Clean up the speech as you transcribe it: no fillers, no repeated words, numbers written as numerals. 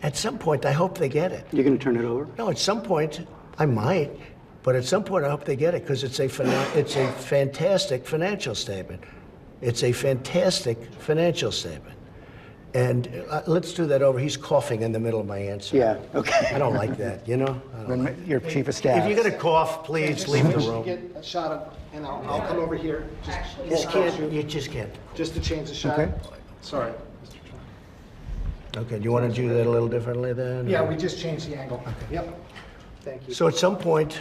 At some point, I hope they get it. You're going to turn it over? No, at some point, I might, but at some point, I hope they get it because it's a fantastic financial statement. It's a fantastic financial statement. And let's do that over. He's coughing in the middle of my answer. Yeah, okay. I don't like that, you know? Your chief of staff. If you're going to cough, please leave the room. Get a shot of, and I'll come over here. You just can't. Just to change the shot. Okay. Sorry. Okay, do you want to do that a little differently then? Yeah, we just changed the angle. Yep. Thank you. So at some point,